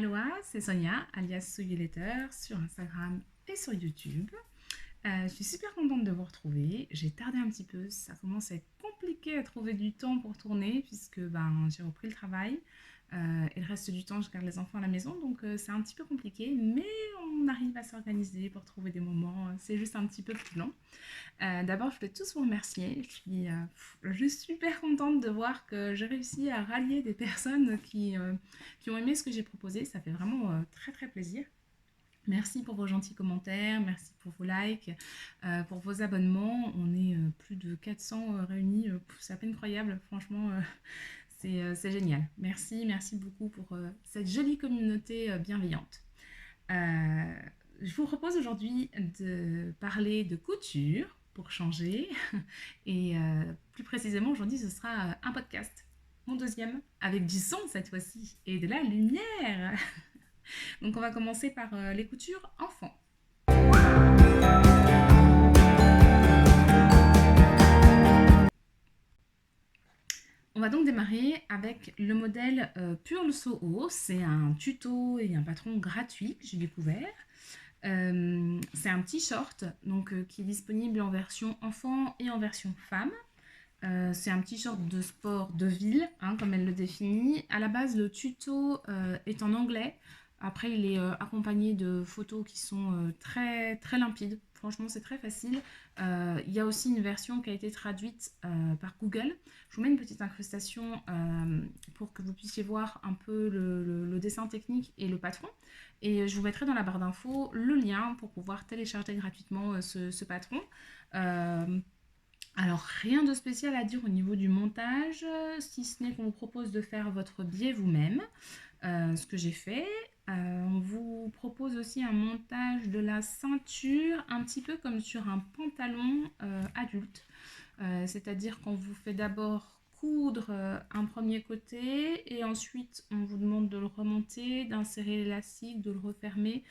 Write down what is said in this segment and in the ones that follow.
Aloha, c'est Sonia, alias Soyuletter, sur Instagram et sur YouTube. Je suis super contente de vous retrouver. J'ai tardé un petit peu, ça commence à être compliqué à trouver du temps pour tourner puisque j'ai repris le travail. Et le reste du temps, je garde les enfants à la maison, donc c'est un petit peu compliqué, mais on arrive à s'organiser pour trouver des moments. C'est juste un petit peu plus long. D'abord, je voulais tous vous remercier. Je suis super contente de voir que j'ai réussi à rallier des personnes qui ont aimé ce que j'ai proposé. Ça fait vraiment très très plaisir. Merci pour vos gentils commentaires, merci pour vos likes, pour vos abonnements. On est plus de 400 réunis, c'est à peine croyable, franchement, c'est génial. Merci beaucoup pour cette jolie communauté bienveillante. Euh, je vous propose aujourd'hui de parler de couture pour changer. Et plus précisément, aujourd'hui, ce sera un podcast. Mon deuxième, avec du son cette fois-ci et de la lumière. Donc, on va commencer par les coutures enfants. On va donc démarrer avec le modèle Purl Soho. C'est un tuto et un patron gratuit que j'ai découvert. C'est un t-shirt qui est disponible en version enfant et en version femme. C'est un t-shirt de sport de ville, comme elle le définit. À la base, le tuto est en anglais. Après, il est accompagné de photos qui sont très, très limpides. Franchement, c'est très facile. Il y a aussi une version qui a été traduite par Google. Je vous mets une petite incrustation pour que vous puissiez voir un peu le dessin technique et le patron. Et je vous mettrai dans la barre d'infos le lien pour pouvoir télécharger gratuitement ce patron. Alors, rien de spécial à dire au niveau du montage, si ce n'est qu'on vous propose de faire votre biais vous-même, ce que j'ai fait. On vous propose aussi un montage de la ceinture, un petit peu comme sur un pantalon adulte. C'est-à-dire qu'on vous fait d'abord coudre un premier côté et ensuite on vous demande de le remonter, d'insérer l'élastique, de le refermer.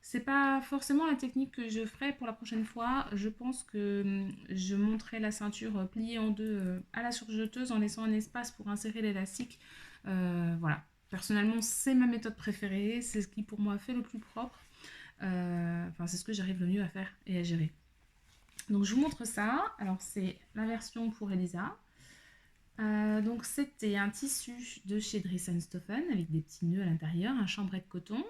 C'est pas forcément la technique que je ferai pour la prochaine fois. Je pense que je monterai la ceinture pliée en deux à la surjeteuse en laissant un espace pour insérer l'élastique. Voilà. Personnellement, c'est ma méthode préférée. C'est ce qui pour moi fait le plus propre. C'est ce que j'arrive le mieux à faire et à gérer. Donc je vous montre ça. Alors c'est la version pour Elisa. Donc c'était un tissu de chez Dries & Stoffen avec des petits nœuds à l'intérieur, un chambray de coton.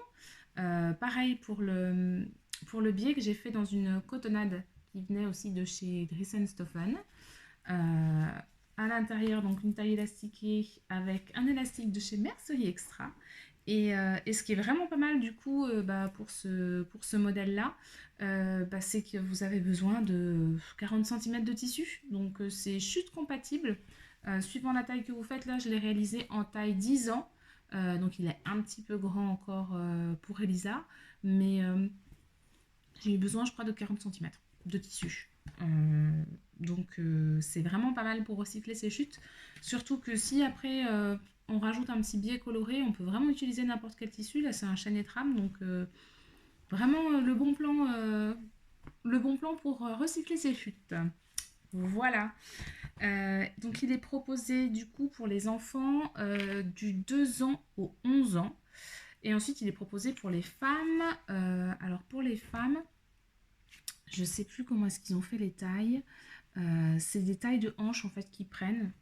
Pareil pour le biais que j'ai fait dans une cotonnade qui venait aussi de chez Dries & Stoffen. À l'intérieur, donc une taille élastiquée avec un élastique de chez Mercerie Extra. Et ce qui est vraiment pas mal du coup pour ce modèle-là, c'est que vous avez besoin de 40 cm de tissu. Donc c'est chute compatible. Suivant la taille que vous faites, là je l'ai réalisé en taille 10 ans. Donc il est un petit peu grand encore pour Elisa, mais j'ai eu besoin je crois de 40 cm de tissu. C'est vraiment pas mal pour recycler ces chutes. Surtout que si après on rajoute un petit biais coloré, on peut vraiment utiliser n'importe quel tissu. Là c'est un chaîne et trame, donc vraiment le bon plan pour recycler ces chutes. Voilà. Donc il est proposé du coup pour les enfants du 2 ans au 11 ans. Et ensuite il est proposé pour les femmes. Alors pour les femmes, je ne sais plus comment est-ce qu'ils ont fait les tailles. C'est des tailles de hanches en fait qu'ils prennent.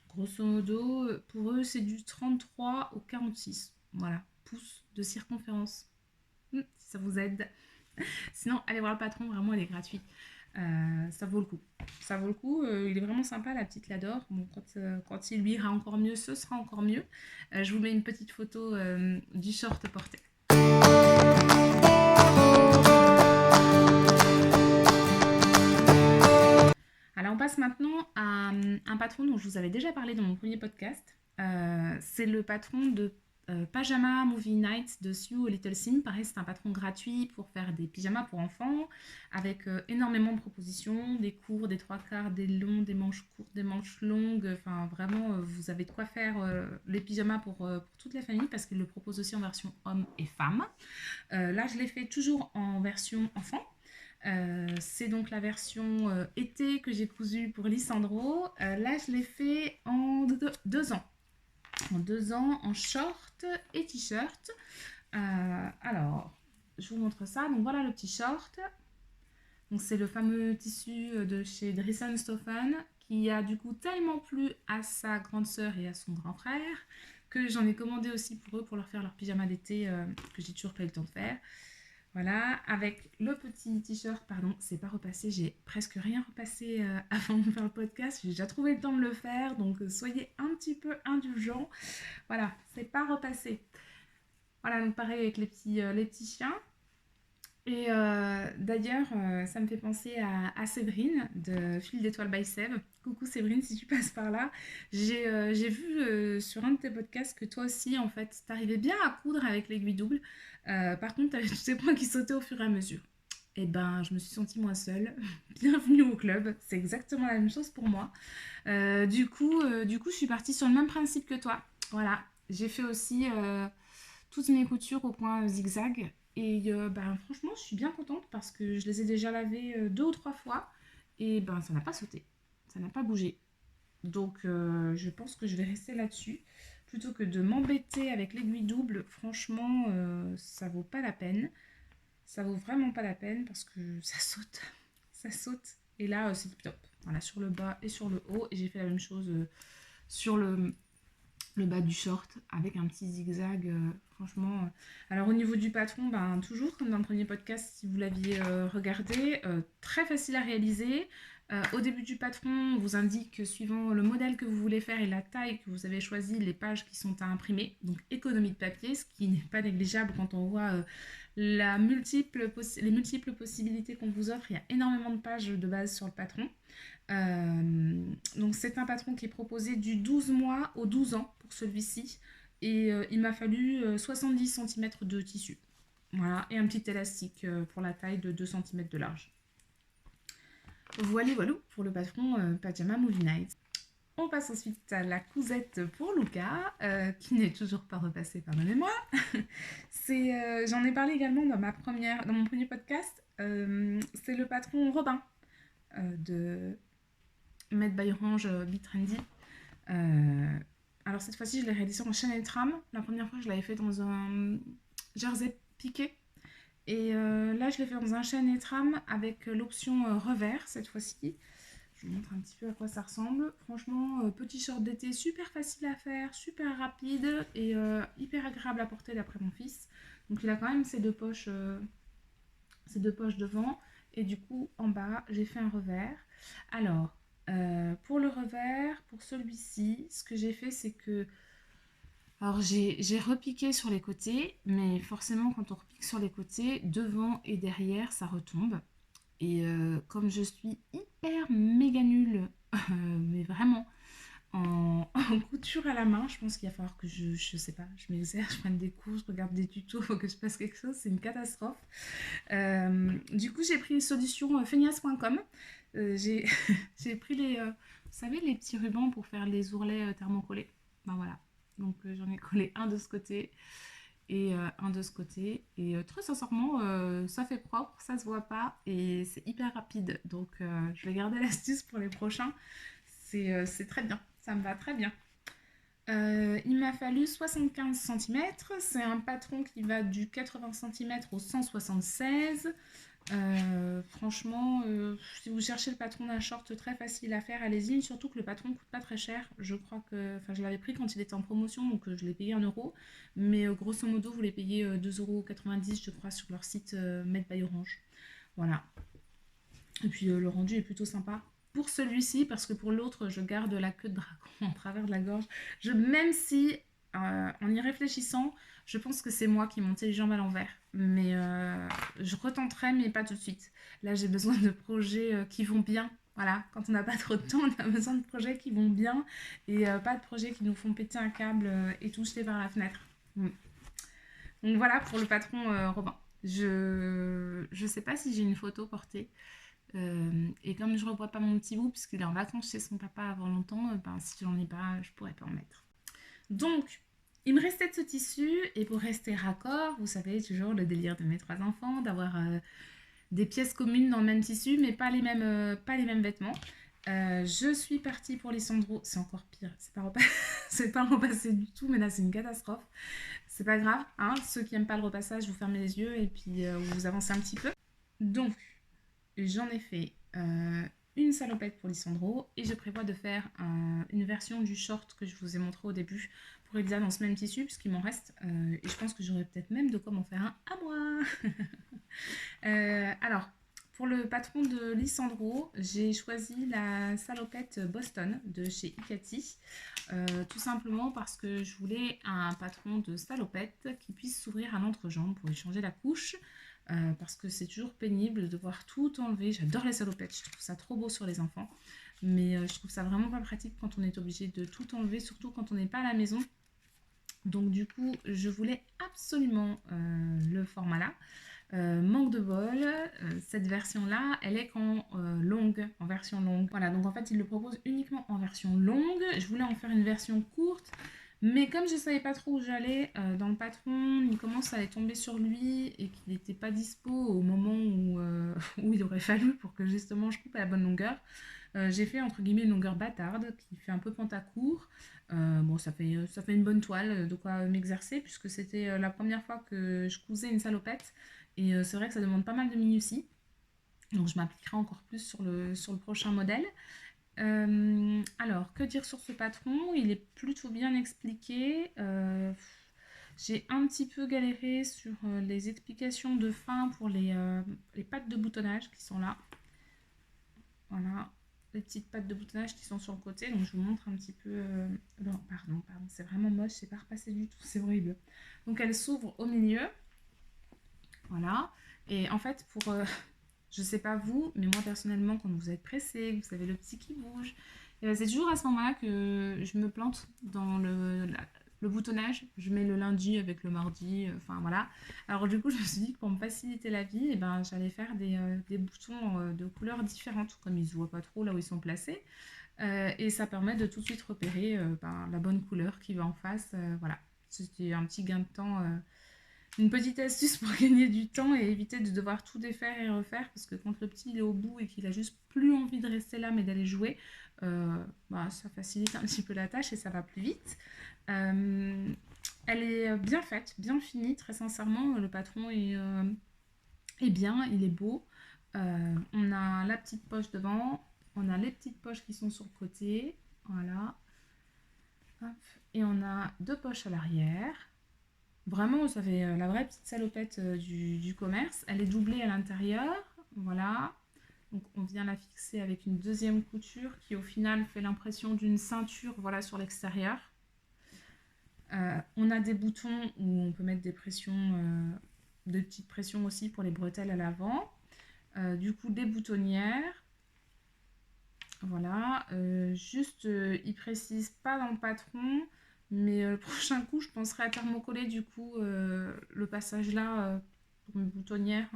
Grosso modo, pour eux c'est du 33 au 46. Voilà, pouces de circonférence. Si ça vous aide. Sinon, allez voir le patron, vraiment il est gratuit. Ça vaut le coup. Ça vaut le coup. Il est vraiment sympa, la petite l'adore. Bon, quand il lui ira encore mieux, ce sera encore mieux. Je vous mets une petite photo du short porté. Alors on passe maintenant à un patron dont je vous avais déjà parlé dans mon premier podcast. C'est le patron de Pajama Movie Night de Sue a Little Sim. Pareil, c'est un patron gratuit pour faire des pyjamas pour enfants avec énormément de propositions, des courts, des trois quarts, des longs, des manches courtes, des manches longues. Enfin, vraiment, vous avez de quoi faire les pyjamas pour toute la famille parce qu'il le propose aussi en version homme et femme. Là, je l'ai fait toujours en version enfant. C'est donc la version été que j'ai cousue pour Lissandro. Là, je l'ai fait en 2 ans. en 2 ans, en short et t-shirt. Alors, je vous montre ça. Donc voilà le petit short. Donc c'est le fameux tissu de chez Dries & Stephen qui a du coup tellement plu à sa grande sœur et à son grand frère que j'en ai commandé aussi pour eux pour leur faire leur pyjama d'été que j'ai toujours pas eu le temps de faire. Voilà, avec le petit t-shirt, pardon, c'est pas repassé, j'ai presque rien repassé avant de faire le podcast, j'ai déjà trouvé le temps de le faire, donc soyez un petit peu indulgents. Voilà, c'est pas repassé. Voilà, donc pareil avec les petits chiens. Et d'ailleurs, ça me fait penser à Séverine de Fil d'étoiles by Seb. Coucou Séverine, si tu passes par là. J'ai vu sur un de tes podcasts que toi aussi, en fait, t'arrivais bien à coudre avec l'aiguille double. Par contre, t'avais tous ces points qui sautaient au fur et à mesure. Et ben, je me suis sentie moins seule. Bienvenue au club. C'est exactement la même chose pour moi. Du coup, je suis partie sur le même principe que toi. Voilà, j'ai fait aussi toutes mes coutures au point zigzag. Et ben, franchement, je suis bien contente parce que je les ai déjà lavées 2 ou 3 fois. Et ben, ça n'a pas sauté. Ça n'a pas bougé. Donc, je pense que je vais rester là-dessus. Plutôt que de m'embêter avec l'aiguille double, franchement, ça vaut pas la peine. Ça vaut vraiment pas la peine parce que ça saute. Ça saute. Et là, c'est top. Voilà, sur le bas et sur le haut. Et j'ai fait la même chose sur le bas du short avec un petit zigzag. Franchement. Alors, au niveau du patron, ben, toujours comme dans le premier podcast, si vous l'aviez regardé, très facile à réaliser. Au début du patron, on vous indique, suivant le modèle que vous voulez faire et la taille que vous avez choisi, les pages qui sont à imprimer. Donc, économie de papier, ce qui n'est pas négligeable quand on voit les multiples possibilités qu'on vous offre. Il y a énormément de pages de base sur le patron. Donc c'est un patron qui est proposé du 12 mois au 12 ans pour celui-ci. Et il m'a fallu 70 cm de tissu. Voilà, et un petit élastique pour la taille de 2 cm de large. Voilà, voilà pour le patron Pajama Movie Night. On passe ensuite à la cousette pour Luca, qui n'est toujours pas repassée par ma mémoire. J'en ai parlé également dans mon premier podcast. C'est le patron Robin de Made by Orange Be Trendy. Alors cette fois-ci, je l'ai réalisé en chaîne et trame. La première fois, je l'avais fait dans un jersey piqué. Et là, je l'ai fait dans un chaîne et trame avec l'option revers cette fois-ci. Je vous montre un petit peu à quoi ça ressemble. Franchement, petit short d'été, super facile à faire, super rapide et hyper agréable à porter d'après mon fils. Donc il a quand même ces deux poches devant. Et du coup, en bas, j'ai fait un revers. Alors, pour le revers, pour celui-ci, ce que j'ai fait, c'est que... Alors, j'ai repiqué sur les côtés, mais forcément, quand on repique sur les côtés, devant et derrière, ça retombe. Et comme je suis hyper méga nulle, mais vraiment, en couture à la main, je pense qu'il va falloir que je sais pas, je m'exerce, je prenne des cours, je regarde des tutos, faut que je fasse quelque chose, c'est une catastrophe. Du coup, j'ai pris une solution feignasse.com. J'ai j'ai pris vous savez, les petits rubans pour faire les ourlets thermocollés. Ben voilà. Donc j'en ai collé un de ce côté et un de ce côté. Et très sincèrement, ça fait propre, ça se voit pas et c'est hyper rapide. Donc je vais garder l'astuce pour les prochains. C'est très bien, ça me va très bien. Il m'a fallu 75 cm. C'est un patron qui va du 80 cm au 176. Franchement, si vous cherchez le patron d'un short très facile à faire, allez-y. Surtout que le patron coûte pas très cher. Je crois que, enfin, je l'avais pris quand il était en promotion, donc je l'ai payé 1€. Mais grosso modo, vous les payez 2,90€, je crois, sur leur site Made by Orange. Voilà. Et puis le rendu est plutôt sympa. Pour celui-ci, parce que pour l'autre, je garde la queue de dragon en travers de la gorge. Même si, en y réfléchissant, je pense que c'est moi qui montais les jambes à l'envers. Mais je retenterai, mais pas tout de suite. Là, j'ai besoin de projets qui vont bien. Voilà, quand on n'a pas trop de temps, on a besoin de projets qui vont bien et pas de projets qui nous font péter un câble et tout jeter par la fenêtre. Donc voilà pour le patron Robin. Je sais pas si j'ai une photo portée. Et comme je revois pas mon petit bout puisqu'il est en vacances chez son papa avant longtemps, si j'en ai pas, je pourrais pas en mettre. Donc, il me restait de ce tissu et pour rester raccord, vous savez toujours le délire de mes 3 enfants, d'avoir des pièces communes dans le même tissu mais pas les mêmes vêtements. Je suis partie pour Lissandro, c'est encore pire, c'est pas, c'est pas repassé du tout, mais là c'est une catastrophe. C'est pas grave, hein. Ceux qui aiment pas le repassage, vous fermez les yeux et puis vous avancez un petit peu. Donc, j'en ai fait une salopette pour Lissandro et je prévois de faire une version du short que je vous ai montré au début pour Elsa dans ce même tissu puisqu'il m'en reste et je pense que j'aurai peut-être même de quoi m'en faire un à moi. Alors, pour le patron de Lissandro, j'ai choisi la salopette Boston de chez Icati, tout simplement parce que je voulais un patron de salopette qui puisse s'ouvrir à l'entrejambe pour échanger la couche, parce que c'est toujours pénible de devoir tout enlever. J'adore les salopettes, je trouve ça trop beau sur les enfants, mais je trouve ça vraiment pas pratique quand on est obligé de tout enlever, surtout quand on n'est pas à la maison. Donc du coup, je voulais absolument le format là. Manque de bol, cette version-là, elle est longue, en version longue. Voilà, donc en fait, il le propose uniquement en version longue. Je voulais en faire une version courte, mais comme je ne savais pas trop où j'allais, dans le patron, il commence à aller tomber sur lui et qu'il n'était pas dispo au moment où il aurait fallu pour que justement je coupe à la bonne longueur. J'ai fait entre guillemets une longueur bâtarde qui fait un peu pantacourt. Bon, ça fait une bonne toile, de quoi m'exercer, puisque c'était la première fois que je cousais une salopette. Et c'est vrai que ça demande pas mal de minutie. Donc je m'appliquerai encore plus sur le prochain modèle. Alors, que dire sur ce patron? Il est plutôt bien expliqué. J'ai un petit peu galéré sur les explications de fin pour les pattes de boutonnage qui sont là. Voilà, les petites pattes de boutonnage qui sont sur le côté. Donc je vous montre un petit peu. Non, pardon, c'est vraiment moche, c'est pas repassé du tout, c'est horrible. Donc elle s'ouvre au milieu. Voilà. Et en fait, je sais pas vous, mais moi personnellement, quand vous êtes pressé, vous avez le petit qui bouge, et ben, c'est toujours à ce moment-là que je me plante dans le boutonnage. Je mets le lundi avec le mardi, enfin voilà. Alors du coup, je me suis dit que pour me faciliter la vie, et ben, j'allais faire des boutons de couleurs différentes, comme ils ne se voient pas trop là où ils sont placés. Et ça permet de tout de suite repérer la bonne couleur qui va en face. Voilà. C'était un petit gain de temps. Une petite astuce pour gagner du temps et éviter de devoir tout défaire et refaire, parce que quand le petit il est au bout et qu'il a juste plus envie de rester là mais d'aller jouer, ça facilite un petit peu la tâche et ça va plus vite. Elle est bien faite, bien finie, très sincèrement. Le patron est bien, il est beau. On a la petite poche devant, on a les petites poches qui sont sur le côté, voilà. Hop. Et on a deux poches à l'arrière. Vraiment, ça fait la vraie petite salopette du commerce. Elle est doublée à l'intérieur, voilà. Donc on vient la fixer avec une deuxième couture qui au final fait l'impression d'une ceinture, voilà, sur l'extérieur. On a des boutons où on peut mettre des pressions, de petites pressions aussi pour les bretelles à l'avant. Du coup, des boutonnières. Voilà. Juste, il précise pas dans le patron, mais le prochain coup, je penserai à thermocoller du coup le passage là pour mes boutonnières.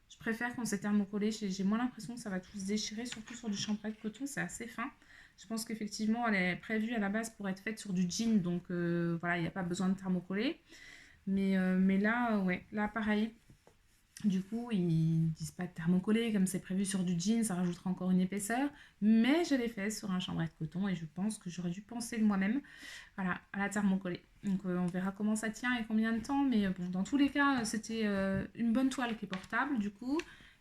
Je préfère quand c'est thermocollé. J'ai moins l'impression que ça va tout se déchirer, surtout sur du chambré de coton, c'est assez fin. Je pense qu'effectivement, elle est prévue à la base pour être faite sur du jean, donc voilà, il n'y a pas besoin de thermocoller. Mais là, ouais, là pareil. Du coup, ils disent pas de thermocoller comme c'est prévu sur du jean, ça rajoutera encore une épaisseur. Mais je l'ai fait sur un chambray de coton et je pense que j'aurais dû penser de moi-même, voilà, à la thermocoller. Donc on verra comment ça tient et combien de temps. Mais bon, dans tous les cas, c'était une bonne toile qui est portable du coup.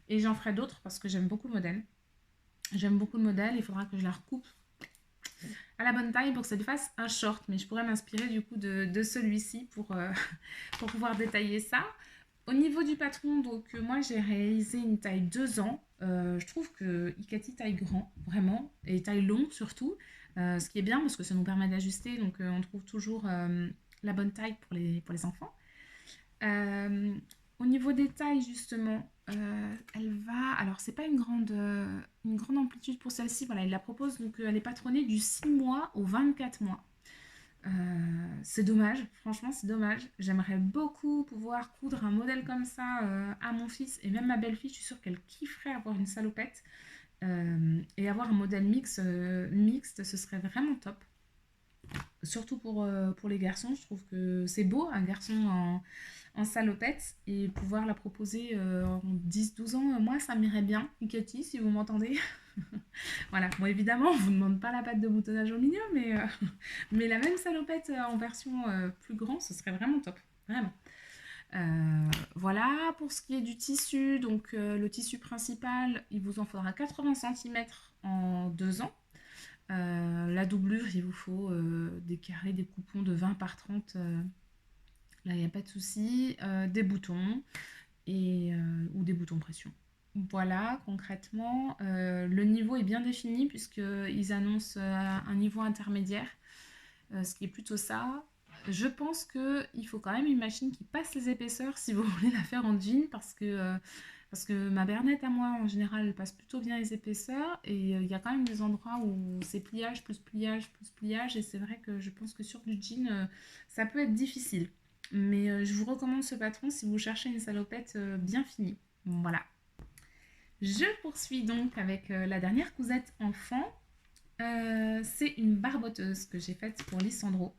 Et j'en ferai d'autres parce que j'aime beaucoup le modèle. J'aime beaucoup le modèle, il faudra que je la recoupe à la bonne taille pour que ça lui fasse un short. Mais je pourrais m'inspirer du coup de celui-ci pour pouvoir détailler ça. Au niveau du patron, donc moi j'ai réalisé une taille 2 ans. Je trouve que Icati taille grand, vraiment, et taille longue surtout. Ce qui est bien parce que ça nous permet d'ajuster, donc on trouve toujours la bonne taille pour les enfants. Euh, Au niveau des tailles, justement, elle va. Alors, c'est pas une grande amplitude pour celle-ci. Voilà, il la propose, donc elle est patronnée du 6 mois au 24 mois. C'est dommage, franchement c'est dommage. J'aimerais beaucoup pouvoir coudre un modèle comme ça à mon fils et même ma belle-fille. Je suis sûre qu'elle kifferait avoir une salopette et avoir un modèle mixte, ce serait vraiment top. surtout pour les garçons. Je trouve que c'est beau, un garçon en salopette, et pouvoir la proposer en 10-12 ans, moi, ça m'irait bien. Cathy, si vous m'entendez. Voilà, bon, évidemment, on ne vous demande pas la patte de boutonnage au milieu, mais la même salopette en version plus grand, ce serait vraiment top. Vraiment. Voilà, pour ce qui est du tissu, donc le tissu principal, il vous en faudra 80 cm en 2 ans. La doublure, il vous faut des carrés, des coupons de 20 par 30. Là, il n'y a pas de souci. Des boutons ou des boutons pression. Voilà, concrètement, le niveau est bien défini puisqu'ils annoncent un niveau intermédiaire, ce qui est plutôt ça. Je pense qu'il faut quand même une machine qui passe les épaisseurs si vous voulez la faire en jean parce que ma Bernette à moi, en général, elle passe plutôt bien les épaisseurs et il y a quand même des endroits où c'est pliage, plus pliage, plus pliage et c'est vrai que je pense que sur du jean, ça peut être difficile. Mais je vous recommande ce patron si vous cherchez une salopette bien finie. Voilà. Je poursuis donc avec la dernière cousette enfant. C'est une barboteuse que j'ai faite pour Lissandro.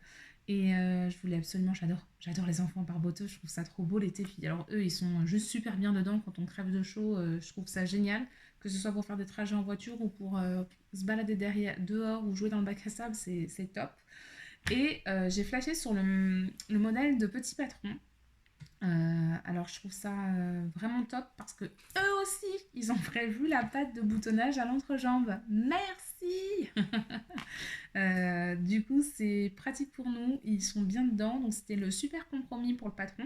Et je voulais absolument, j'adore les enfants barboteux, je trouve ça trop beau l'été. Alors eux, ils sont juste super bien dedans quand on crève de chaud, je trouve ça génial. Que ce soit pour faire des trajets en voiture ou pour se balader dehors ou jouer dans le bac à sable, c'est top. Et j'ai flashé sur le modèle de Petit Patron. Alors je trouve ça vraiment top parce que eux aussi ils ont prévu la patte de boutonnage à l'entrejambe. Merci. Du coup c'est pratique pour nous, ils sont bien dedans, donc c'était le super compromis pour le patron.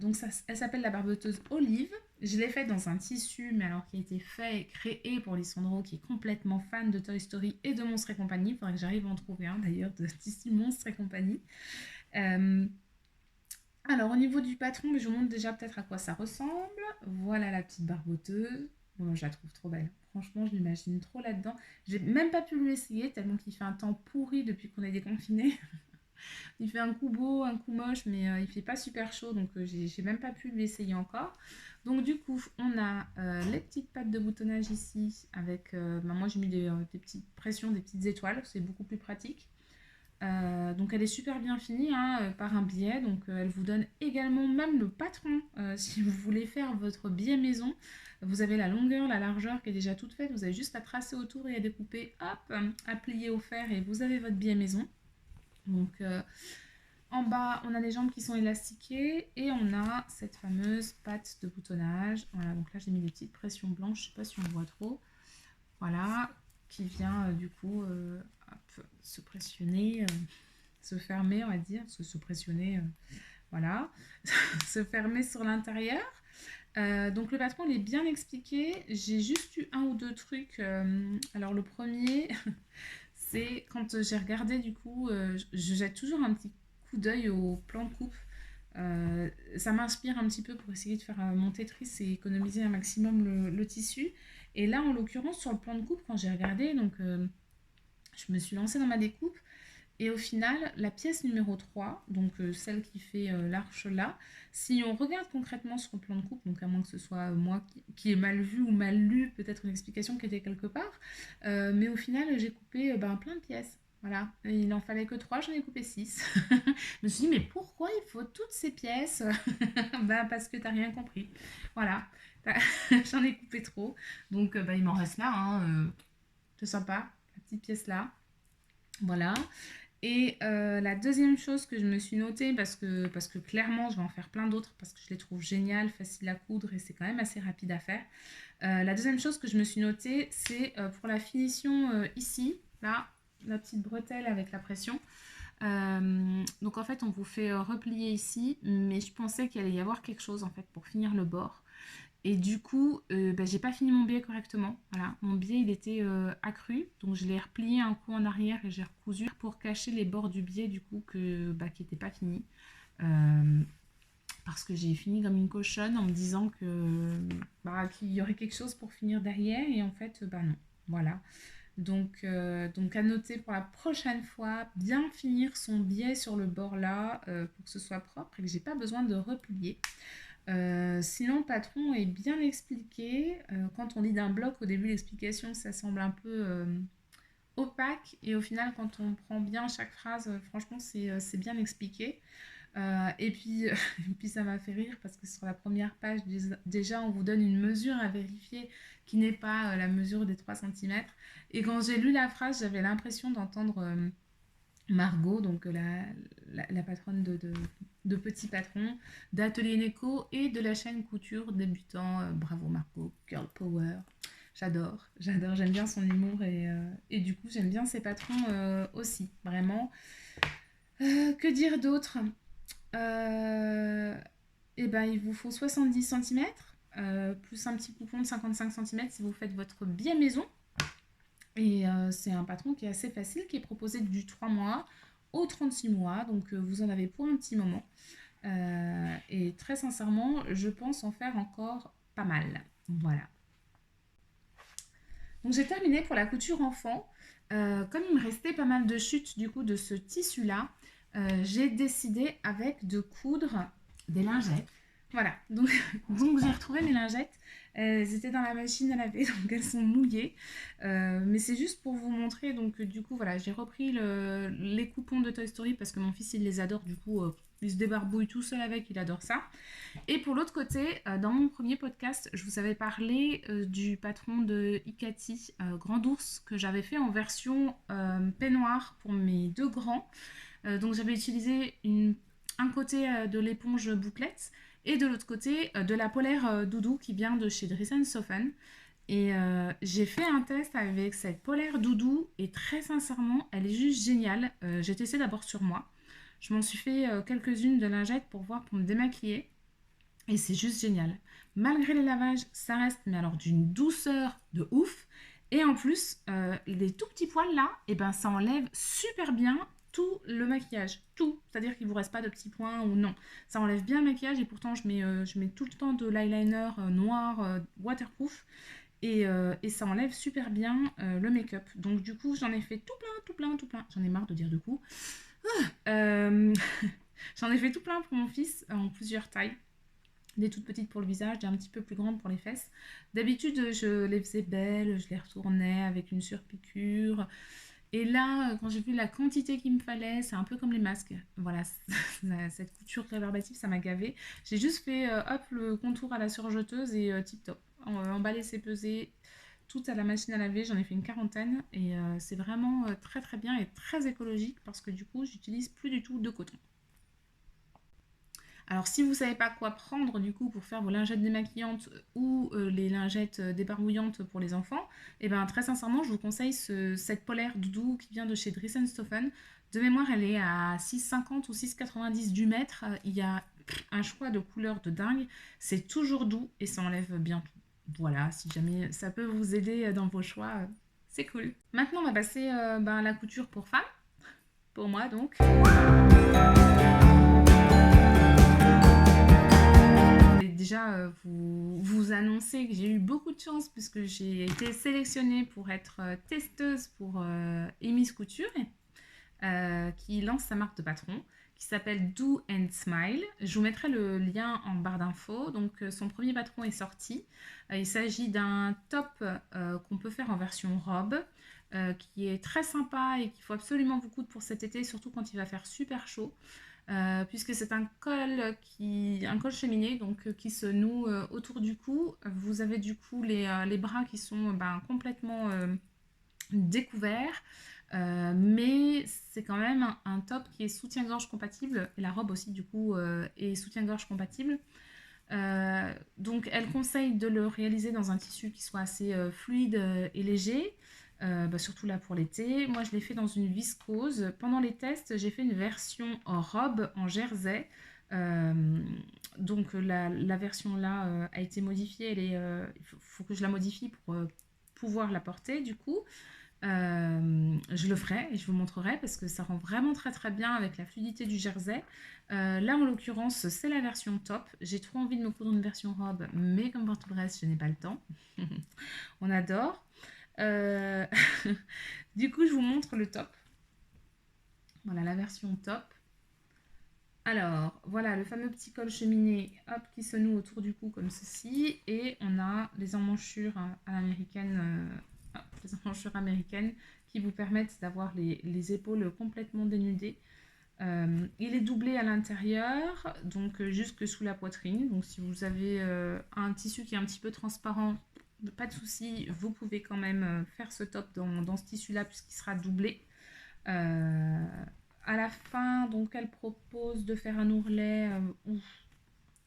Donc elle s'appelle la barboteuse Olive. Je l'ai faite dans un tissu, mais alors qui a été fait et créé pour Lissandro, qui est complètement fan de Toy Story et de Monstres et compagnie. Il faudrait que j'arrive à en trouver un d'ailleurs de tissu Monstres et compagnie. Alors, au niveau du patron, je vous montre déjà peut-être à quoi ça ressemble. Voilà la petite barboteuse. Bon, je la trouve trop belle. Franchement, je l'imagine trop là-dedans. J'ai même pas pu lui essayer tellement qu'il fait un temps pourri depuis qu'on est déconfiné. Il fait un coup beau, un coup moche, mais il fait pas super chaud, donc j'ai même pas pu lui essayer encore. Donc du coup, on a les petites pattes de boutonnage ici avec, moi j'ai mis des petites pressions, des petites étoiles, c'est beaucoup plus pratique. Donc elle est super bien finie hein, par un biais, donc elle vous donne également même le patron si vous voulez faire votre biais maison. Vous avez la longueur, la largeur qui est déjà toute faite, vous avez juste à tracer autour et à découper, hop, à plier au fer et vous avez votre biais maison. Donc en bas on a les jambes qui sont élastiquées et on a cette fameuse patte de boutonnage. Voilà, donc là j'ai mis des petites pressions blanches, je sais pas si on voit trop. Voilà, qui vient du coup hop, se pressionner, se fermer, on va dire, parce que se pressionner, voilà, se fermer sur l'intérieur. Donc le patron, il est bien expliqué. J'ai juste eu un ou deux trucs. Alors le premier, c'est quand j'ai regardé, du coup, je jette toujours un petit coup d'œil au plan de coupe. Ça m'inspire un petit peu pour essayer de faire mon Tetris et économiser un maximum le tissu. Et là, en l'occurrence, sur le plan de coupe, quand j'ai regardé, donc je me suis lancée dans ma découpe. Et au final, la pièce numéro 3, donc celle qui fait l'arche là, si on regarde concrètement sur le plan de coupe, donc à moins que ce soit moi qui ai mal vu ou mal lu, peut-être une explication qui était quelque part, mais au final, j'ai coupé plein de pièces. Voilà, et il n'en fallait que 3, j'en ai coupé 6. Je me suis dit, mais pourquoi il faut toutes ces pièces? Parce que t'as rien compris. Voilà, j'en ai coupé trop. Donc il m'en reste là, hein, c'est sympa, la petite pièce là. Voilà. Et la deuxième chose que je me suis notée, parce que clairement je vais en faire plein d'autres, parce que je les trouve géniales, faciles à coudre et c'est quand même assez rapide à faire. La deuxième chose que je me suis notée, c'est pour la finition ici, là, la petite bretelle avec la pression. Donc en fait on vous fait replier ici, mais je pensais qu'il allait y avoir quelque chose en fait pour finir le bord. Et du coup, j'ai pas fini mon biais correctement. Voilà, mon biais il était accru, donc je l'ai replié un coup en arrière et j'ai recousu pour cacher les bords du biais du coup qui n'étaient pas finis. Parce que j'ai fini comme une cochonne en me disant qu'il y aurait quelque chose pour finir derrière et en fait non. Voilà. Donc à noter pour la prochaine fois, bien finir son biais sur le bord là pour que ce soit propre et que j'ai pas besoin de replier. Sinon, le patron est bien expliqué. Quand on lit d'un bloc, au début, l'explication, ça semble un peu opaque et au final, quand on prend bien chaque phrase, franchement, c'est bien expliqué. Et puis, et puis ça m'a fait rire parce que sur la première page, déjà, on vous donne une mesure à vérifier qui n'est pas la mesure des 3 centimètres. Et quand j'ai lu la phrase, j'avais l'impression d'entendre Margot, donc la patronne de Petit Patron, d'Atelier Neko et de la chaîne couture débutant. Bravo Margot, Girl Power. J'adore, j'aime bien son humour et du coup j'aime bien ses patrons aussi, vraiment. Que dire d'autre? Et ben, il vous faut 70 centimètres plus un petit coupon de 55 centimètres si vous faites votre billet maison. Et c'est un patron qui est assez facile, qui est proposé du 3 mois au 36 mois, donc vous en avez pour un petit moment. Et très sincèrement, je pense en faire encore pas mal. Voilà. Donc j'ai terminé pour la couture enfant. Comme il me restait pas mal de chutes du coup de ce tissu-là, j'ai décidé avec de coudre des lingettes. Voilà, donc, donc j'ai retrouvé mes lingettes. Elles étaient dans la machine à laver, donc elles sont mouillées. Mais c'est juste pour vous montrer. Donc du coup, voilà, j'ai repris les coupons de Toy Story parce que mon fils, il les adore. Du coup, il se débarbouille tout seul avec, il adore ça. Et pour l'autre côté, dans mon premier podcast, je vous avais parlé du patron de Ikati, Grand Ours, que j'avais fait en version peignoir pour mes 2 grands. Donc j'avais utilisé un côté de l'éponge bouclette et de l'autre côté de la polaire doudou qui vient de chez Dries & Soffen. Et j'ai fait un test avec cette polaire doudou et très sincèrement, elle est juste géniale. J'ai testé d'abord sur moi. Je m'en suis fait quelques-unes de lingettes pour voir, pour me démaquiller. Et c'est juste génial. Malgré les lavages, ça reste, mais alors d'une douceur de ouf. Et en plus, les tout petits poils là, et ben ça enlève super bien tout le maquillage. Tout. C'est-à-dire qu'il ne vous reste pas de petits points ou non. Ça enlève bien le maquillage et pourtant je mets tout le temps de l'eyeliner noir waterproof. Et ça enlève super bien le make-up. Donc du coup, j'en ai fait tout plein, tout plein, tout plein. J'en ai marre de dire de coup. J'en ai fait tout plein pour mon fils en plusieurs tailles. Des toutes petites pour le visage, des un petit peu plus grandes pour les fesses. D'habitude, je les faisais belles, je les retournais avec une surpiqûre. Et là, quand j'ai vu la quantité qu'il me fallait, c'est un peu comme les masques. Voilà, cette couture réverbative, ça m'a gavé. J'ai juste fait hop le contour à la surjeteuse et tip top. Emballé, c'est pesé, tout à la machine à laver. J'en ai fait une quarantaine et c'est vraiment très très bien et très écologique parce que du coup, j'utilise plus du tout de coton. Alors si vous ne savez pas quoi prendre du coup pour faire vos lingettes démaquillantes ou les lingettes débarbouillantes pour les enfants, et bien très sincèrement je vous conseille cette polaire doudou qui vient de chez Dries & Soffen. De mémoire elle est à 6,50 ou 6,90 du mètre. Il y a un choix de couleurs de dingue. C'est toujours doux et ça enlève bien tout. Voilà, si jamais ça peut vous aider dans vos choix, c'est cool. Maintenant on va passer à la couture pour femmes. Pour moi donc. Déjà, vous annoncer que j'ai eu beaucoup de chance puisque j'ai été sélectionnée pour être testeuse pour Emis Couture qui lance sa marque de patron qui s'appelle Do and Smile. Je vous mettrai le lien en barre d'infos. Donc son premier patron est sorti. Il s'agit d'un top qu'on peut faire en version robe qui est très sympa et qu'il faut absolument vous coudre pour cet été, surtout quand il va faire super chaud. Puisque c'est un col cheminé donc qui se noue autour du cou. Vous avez du coup les bras qui sont complètement découverts, mais c'est quand même un top qui est soutien-gorge compatible et la robe aussi du coup est soutien-gorge compatible. Donc elle conseille de le réaliser dans un tissu qui soit assez fluide et léger. Surtout là pour l'été. Moi je l'ai fait dans une viscose. Pendant les tests j'ai fait une version en robe en jersey. Donc la version là a été modifiée. Il faut que je la modifie pour pouvoir la porter du coup. Je le ferai et je vous montrerai parce que ça rend vraiment très très bien avec la fluidité du jersey. Là en l'occurrence c'est la version top. J'ai trop envie de me coudre une version robe mais comme pour tout le reste je n'ai pas le temps. On adore. Du coup je vous montre le top. Voilà la version top. Alors voilà le fameux petit col cheminé hop, qui se noue autour du cou comme ceci et on a les emmanchures à l'américaine, les emmanchures américaines qui vous permettent d'avoir les épaules complètement dénudées. Il est doublé à l'intérieur, donc jusque sous la poitrine. Donc si vous avez un tissu qui est un petit peu transparent, pas de souci, vous pouvez quand même faire ce top dans ce tissu-là puisqu'il sera doublé. À la fin, donc elle propose de faire un ourlet ou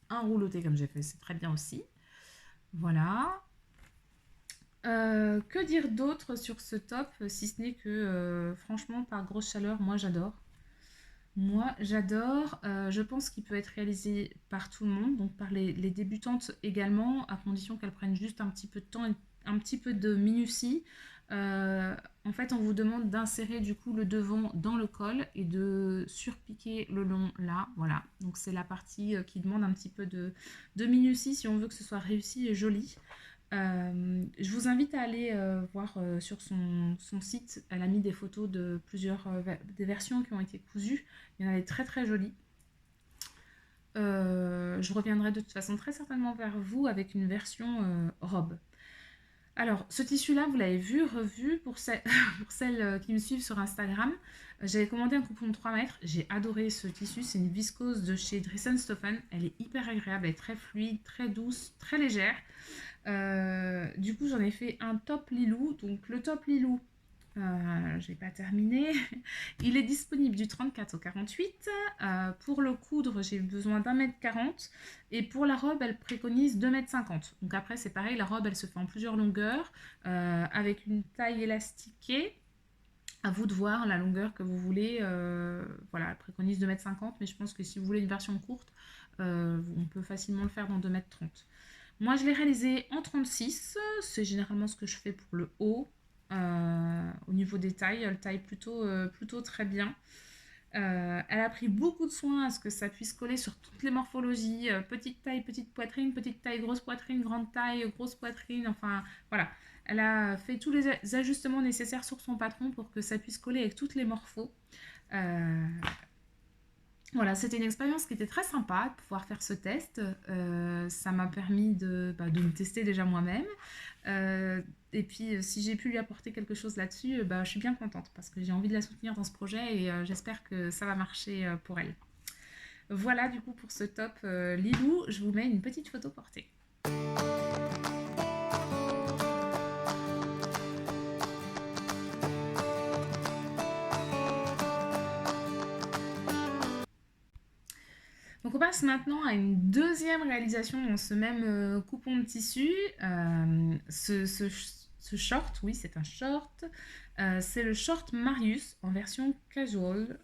un rouloté comme j'ai fait, c'est très bien aussi. Voilà. Que dire d'autre sur ce top, si ce n'est que franchement par grosse chaleur, moi j'adore. Moi, j'adore. Je pense qu'il peut être réalisé par tout le monde, donc par les débutantes également, à condition qu'elles prennent juste un petit peu de temps et un petit peu de minutie. En fait, on vous demande d'insérer du coup le devant dans le col et de surpiquer le long là. Voilà. Donc c'est la partie qui demande un petit peu de minutie si on veut que ce soit réussi et joli. Je vous invite à aller voir sur son site. Elle a mis des photos de plusieurs des versions qui ont été cousues. Il y en a des très très jolies. Je reviendrai de toute façon très certainement vers vous avec une version robe. Alors, ce tissu-là, vous l'avez vu, revu pour celles qui me suivent sur Instagram. J'avais commandé un coupon de 3 mètres. J'ai adoré ce tissu. C'est une viscose de chez Dressenstoffen. Elle est hyper agréable, elle est très fluide, très douce, très légère. Du coup, j'en ai fait un top Lilou. Donc, le top Lilou, je n'ai pas terminé. Il est disponible du 34 au 48. Pour le coudre, j'ai besoin d'1,40 m. Et pour la robe, elle préconise 2,50 m. Donc après, c'est pareil, la robe, elle se fait en plusieurs longueurs, avec une taille élastiquée. À vous de voir la longueur que vous voulez. Voilà, elle préconise 2,50 m. Mais je pense que si vous voulez une version courte, on peut facilement le faire dans 2,30 m. Moi, je l'ai réalisé en 36. C'est généralement ce que je fais pour le haut. Au niveau des tailles, elle taille plutôt très bien. Elle a pris beaucoup de soin à ce que ça puisse coller sur toutes les morphologies. Petite taille, petite taille, grosse poitrine, grande taille, grosse poitrine. Enfin, voilà. Elle a fait tous les ajustements nécessaires sur son patron pour que ça puisse coller avec toutes les morphos. Voilà, c'était une expérience qui était très sympa de pouvoir faire ce test. Ça m'a permis de me tester déjà moi-même. Et puis, si j'ai pu lui apporter quelque chose là-dessus, je suis bien contente parce que j'ai envie de la soutenir dans ce projet et j'espère que ça va marcher pour elle. Voilà du coup pour ce top Lilou. Je vous mets une petite photo portée. Donc on passe maintenant à une deuxième réalisation dans ce même coupon de tissu. Ce short, oui c'est un short, c'est le short Marius en version casual.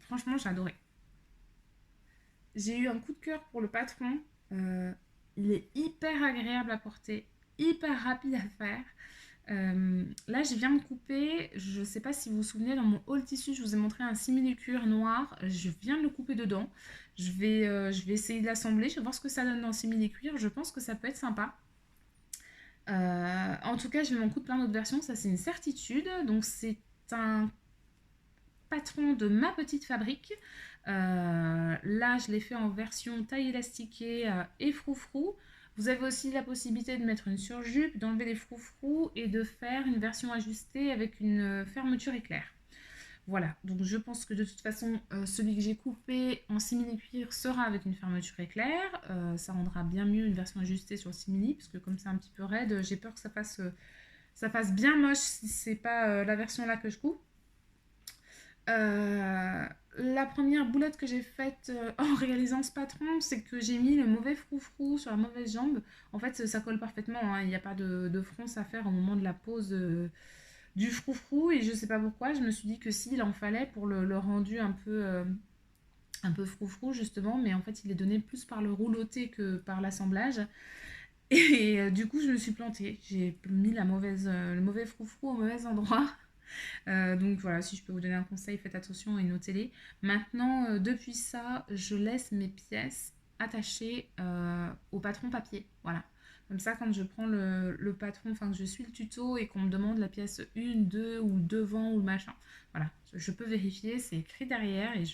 Franchement j'ai adoré. J'ai eu un coup de cœur pour le patron. Il est hyper agréable à porter, hyper rapide à faire. Là je viens de couper, je ne sais pas si vous vous souvenez, dans mon haul tissu je vous ai montré un simili-cuir noir, je viens de le couper dedans. Je vais essayer de l'assembler, je vais voir ce que ça donne dans le simili-cuir, je pense que ça peut être sympa. En tout cas je vais m'en coudre plein d'autres versions, ça c'est une certitude. Donc c'est un patron de Ma Petite Fabrique. Là je l'ai fait en version taille élastiquée et froufrou. Vous avez aussi la possibilité de mettre une surjupe, d'enlever les froufrous et de faire une version ajustée avec une fermeture éclair. Voilà, donc je pense que de toute façon, celui que j'ai coupé en simili-cuir sera avec une fermeture éclair. Ça rendra bien mieux une version ajustée sur le simili, parce que comme c'est un petit peu raide, j'ai peur que ça fasse bien moche si c'est pas la version là que je coupe. La première boulette que j'ai faite en réalisant ce patron, c'est que j'ai mis le mauvais froufrou sur la mauvaise jambe. En fait, ça colle parfaitement, hein. Il n'y a pas de fronce à faire au moment de la pose du froufrou. Et je sais pas pourquoi, je me suis dit que s'il en fallait pour le rendu un peu froufrou justement. Mais en fait, il est donné plus par le rouloté que par l'assemblage. Et du coup, je me suis plantée. J'ai mis le mauvais froufrou au mauvais endroit. Donc voilà, si je peux vous donner un conseil, faites attention et notez-les. Maintenant, depuis ça, je laisse mes pièces attachées au patron papier. Voilà. Comme ça, quand je prends le patron, enfin que je suis le tuto et qu'on me demande la pièce 1, 2 ou devant ou le machin, voilà, je peux vérifier, c'est écrit derrière et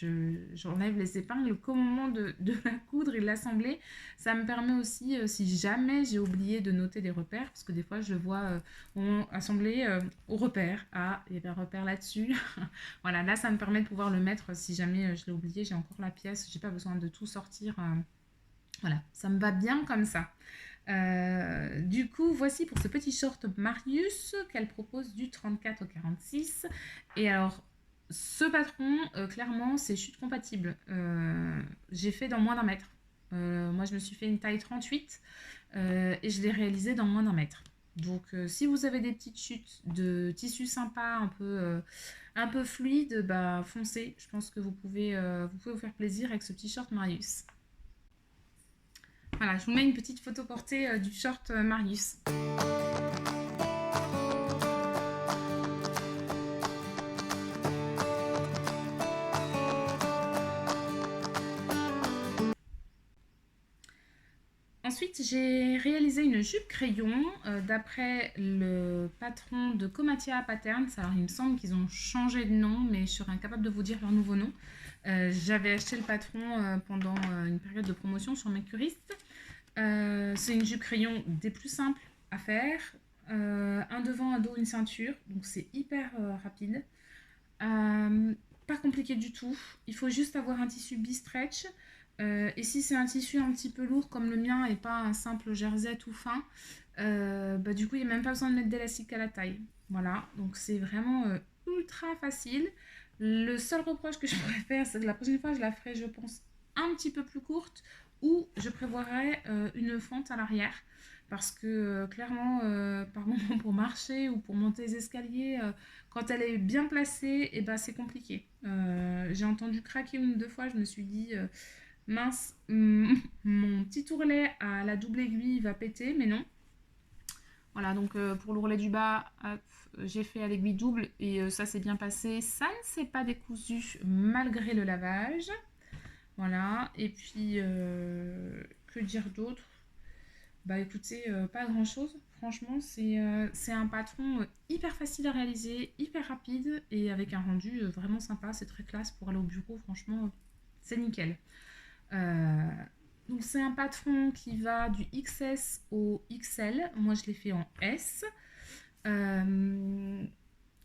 j'enlève les épingles qu'au moment de la coudre et de l'assembler. Ça me permet aussi, si jamais j'ai oublié de noter des repères, parce que des fois je vois assembler au repère. Ah, il y avait un repère là-dessus. Voilà, là ça me permet de pouvoir le mettre si jamais je l'ai oublié, j'ai encore la pièce, j'ai pas besoin de tout sortir. Voilà, ça me va bien comme ça. Du coup, voici pour ce petit short Marius qu'elle propose du 34 au 46. Et alors, ce patron, clairement, c'est chute compatible. J'ai fait dans moins d'un mètre. Moi, je me suis fait une taille 38 et je l'ai réalisé dans moins d'un mètre. Donc, si vous avez des petites chutes de tissu sympa, un peu fluide, bah foncez. Je pense que vous pouvez vous faire plaisir avec ce petit short Marius. Voilà, je vous mets une petite photo portée du short Marius. Ensuite, j'ai réalisé une jupe crayon d'après le patron de Comatia Patterns. Alors, il me semble qu'ils ont changé de nom, mais je serai incapable de vous dire leur nouveau nom. J'avais acheté le patron pendant une période de promotion sur Mercuriste. C'est une jupe crayon des plus simples à faire. Un devant, un dos, une ceinture. Donc, c'est hyper rapide. Pas compliqué du tout. Il faut juste avoir un tissu bi-stretch. Et si c'est un tissu un petit peu lourd comme le mien et pas un simple jersey tout fin, bah, du coup, il n'y a même pas besoin de mettre d'élastique à la taille. Voilà, donc c'est vraiment ultra facile. Le seul reproche que je pourrais faire, c'est que la prochaine fois, je la ferai, je pense, un petit peu plus courte ou je prévoirai une fente à l'arrière. Parce que clairement, par moment, pour marcher ou pour monter les escaliers, quand elle est bien placée, et ben, c'est compliqué. J'ai entendu craquer une ou deux fois, je me suis dit, mince, mon petit ourlet à la double aiguille va péter, mais non. Voilà, donc pour l'ourlet du bas, hop, j'ai fait à l'aiguille double et ça s'est bien passé. Ça ne s'est pas décousu malgré le lavage. Voilà, et puis que dire d'autre? Bah écoutez, pas grand chose. Franchement, c'est un patron hyper facile à réaliser, hyper rapide et avec un rendu vraiment sympa. C'est très classe pour aller au bureau, franchement, c'est nickel. Euh, donc c'est un patron qui va du XS au XL. Moi, je l'ai fait en S. Euh,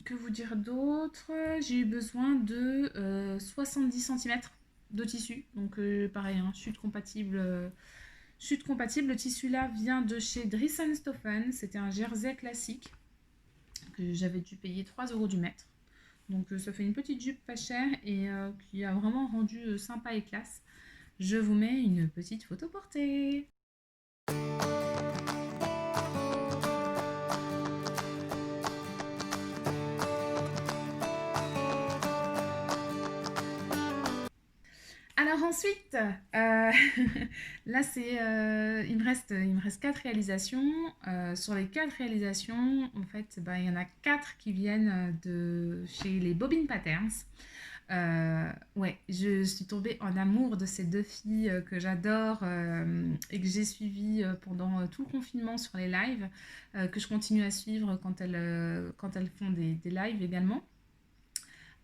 que vous dire d'autre? J'ai eu besoin de 70 cm de tissu. Donc pareil, hein, chute compatible. Chute compatible. Le tissu là vient de chez Dressenstoffen. C'était un jersey classique que j'avais dû payer 3 euros du mètre. Donc ça fait une petite jupe pas chère et qui a vraiment rendu sympa et classe. Je vous mets une petite photo portée. Alors ensuite, là il me reste 4 réalisations. Sur les 4 réalisations, en fait, bah, il y en a 4 qui viennent de chez les Bobbin Patterns. Ouais, je suis tombée en amour de ces deux filles que j'adore et que j'ai suivies pendant tout le confinement sur les lives, que je continue à suivre quand elles font des lives également.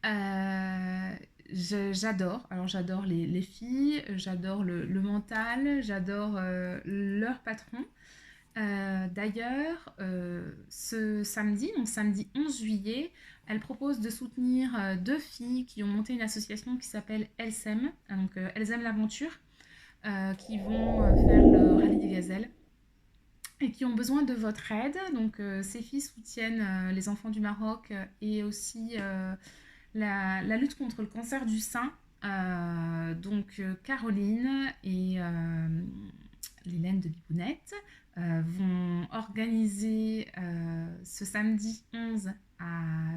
Euh, j'adore. Alors j'adore les filles, j'adore le mental, j'adore leur patron. D'ailleurs, ce samedi, donc samedi 11 juillet, elle propose de soutenir deux filles qui ont monté une association qui s'appelle Elles aiment, donc Elles aiment l'aventure, qui vont faire le rallye des gazelles et qui ont besoin de votre aide. Donc ces filles soutiennent les enfants du Maroc et aussi la lutte contre le cancer du sein. Caroline et l'Hélène de Bibounette vont organiser ce samedi 11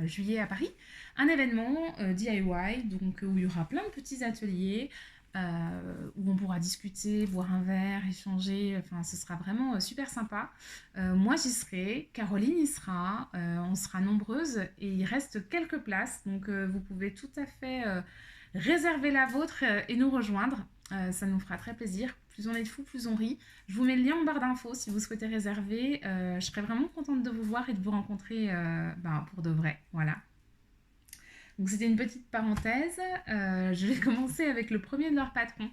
juillet à Paris un événement DIY où il y aura plein de petits ateliers où on pourra discuter, boire un verre, échanger. Enfin, ce sera vraiment super sympa. Moi, j'y serai. Caroline y sera. On sera nombreuses et il reste quelques places. Donc, vous pouvez tout à fait réserver la vôtre et nous rejoindre. Ça nous fera très plaisir. plus on est de fous, plus on rit. Je vous mets le lien en barre d'infos si vous souhaitez réserver. Je serais vraiment contente de vous voir et de vous rencontrer pour de vrai. Voilà. Donc c'était une petite parenthèse. Je vais commencer avec le premier de leurs patrons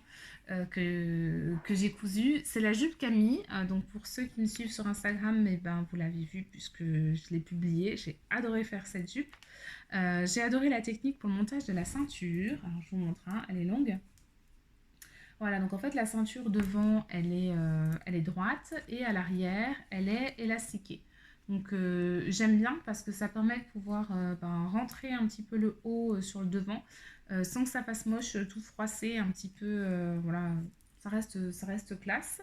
que j'ai cousu. C'est la jupe Camille. Donc pour ceux qui me suivent sur Instagram, vous l'avez vu puisque je l'ai publié. J'ai adoré faire cette jupe. J'ai adoré la technique pour le montage de la ceinture. Alors je vous montre, hein, elle est longue. Voilà, donc en fait la ceinture devant elle est droite et à l'arrière elle est élastiquée. Donc j'aime bien parce que ça permet de pouvoir rentrer un petit peu le haut sur le devant sans que ça fasse moche, tout froissé, un petit peu, voilà, ça reste classe.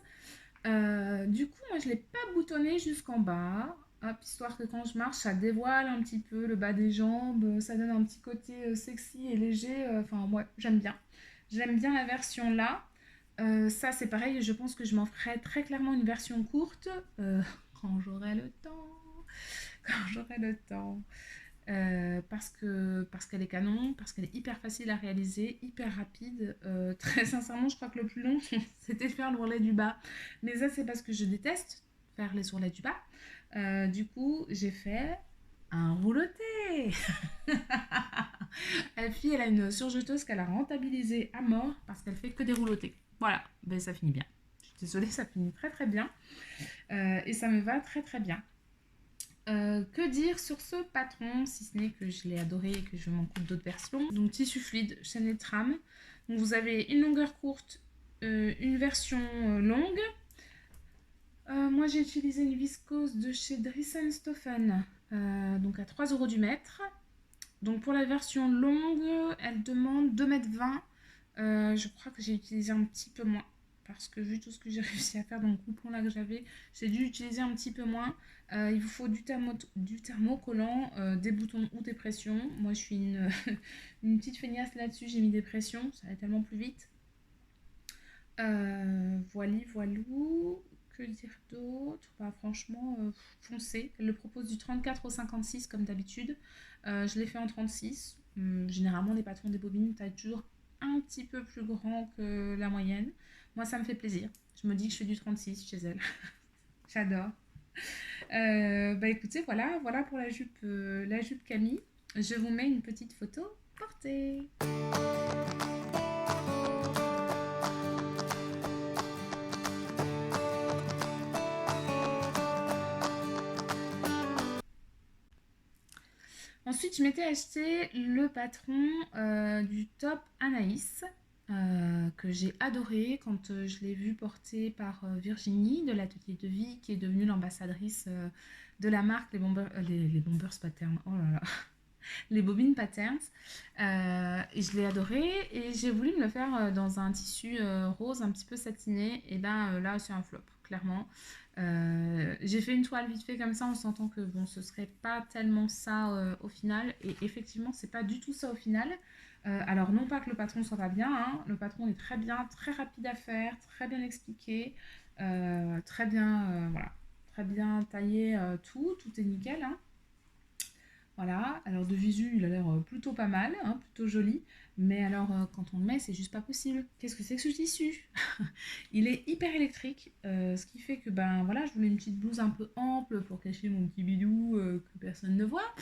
Du coup, moi je ne l'ai pas boutonné jusqu'en bas, hop, histoire que quand je marche, ça dévoile un petit peu le bas des jambes, ça donne un petit côté sexy et léger. Enfin, moi j'aime bien. J'aime bien la version là. Ça, c'est pareil, je pense que je m'en ferai très clairement une version courte quand j'aurai le temps. Quand j'aurai le temps. Parce qu'elle est canon, parce qu'elle est hyper facile à réaliser, hyper rapide. Très sincèrement, je crois que le plus long, c'était de faire l'ourlet du bas. Mais ça, c'est parce que je déteste faire les ourlets du bas. Du coup, j'ai fait un rouloté. La fille, elle a une surjeteuse qu'elle a rentabilisée à mort parce qu'elle fait que des roulotés. Voilà, ben ça finit bien. Je suis désolée, ça finit très très bien. Et ça me va très très bien. Que dire sur ce patron, si ce n'est que je l'ai adoré et que je m'en coupe d'autres versions. Donc tissu fluide, chaîne et trame. Donc vous avez une longueur courte, une version longue. Moi j'ai utilisé une viscose de chez Dresden-Stoffen, donc à 3 € du mètre. Donc pour la version longue, elle demande 2,20 m. Je crois que j'ai utilisé un petit peu moins. Parce que vu tout ce que j'ai réussi à faire dans le coupon là que j'avais, j'ai dû utiliser un petit peu moins. Il vous faut du thermocollant, des boutons ou des pressions. Moi je suis une petite feignasse là-dessus, j'ai mis des pressions, ça va tellement plus vite. Voilou. Que dire d'autre? Franchement, foncez. Elle le propose du 34 au 56 comme d'habitude. Je l'ai fait en 36. Généralement, les patrons des bobines taillent toujours un petit peu plus grand que la moyenne. Moi, ça me fait plaisir. Je me dis que je fais du 36 chez elle. J'adore. Écoutez, voilà pour la jupe Camille. Je vous mets une petite photo portée. Ensuite, je m'étais acheté le patron du top Anaïs que j'ai adoré quand je l'ai vu porté par Virginie de l'Atelier de Vie qui est devenue l'ambassadrice de la marque les Bombers Patterns. Oh là là, les bobines Patterns. Et je l'ai adoré et j'ai voulu me le faire dans un tissu rose un petit peu satiné. Et là, c'est un flop, clairement. J'ai fait une toile vite fait comme ça en sentant que bon, ce serait pas tellement ça au final. Et effectivement, c'est pas du tout ça au final. Alors, non pas que le patron soit pas bien, hein, le patron est très bien, très rapide à faire, très bien expliqué, très bien, voilà, très bien taillé, tout est nickel, hein. Voilà, alors de visu, il a l'air plutôt pas mal, hein, plutôt joli. Mais alors, quand on le met, c'est juste pas possible. Qu'est-ce que c'est que ce tissu? Il est hyper électrique, ce qui fait que, voilà, je voulais une petite blouse un peu ample pour cacher mon petit bidou que personne ne voit.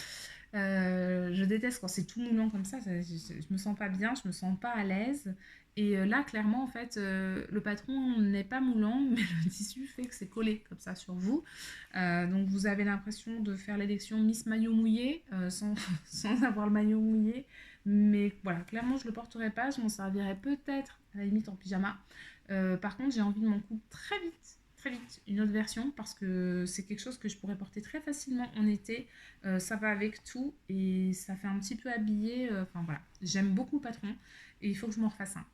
Je déteste quand c'est tout moulant comme ça, je me sens pas bien, je me sens pas à l'aise. Et là, clairement, en fait, le patron n'est pas moulant, mais le tissu fait que c'est collé comme ça sur vous. Donc vous avez l'impression de faire l'élection Miss Maillot mouillé sans, sans avoir le maillot mouillé. Mais voilà, clairement, je le porterai pas, je m'en servirai peut-être à la limite en pyjama. Par contre, j'ai envie de m'en couper très vite une autre version parce que c'est quelque chose que je pourrais porter très facilement en été. Ça va avec tout et ça fait un petit peu habillé. Enfin voilà, j'aime beaucoup le patron et il faut que je m'en refasse un.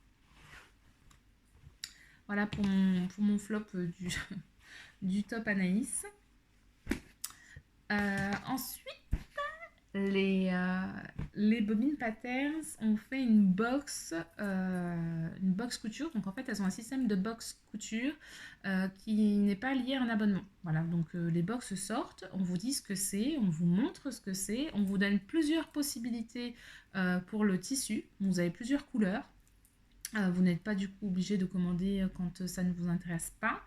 Voilà pour mon flop du top Anaïs. Ensuite, les bobines Patterns ont fait une box couture. Donc en fait, elles ont un système de box couture qui n'est pas lié à un abonnement. Voilà, donc les box sortent, on vous dit ce que c'est, on vous montre ce que c'est, on vous donne plusieurs possibilités pour le tissu. Vous avez plusieurs couleurs. Vous n'êtes pas du coup obligé de commander quand ça ne vous intéresse pas.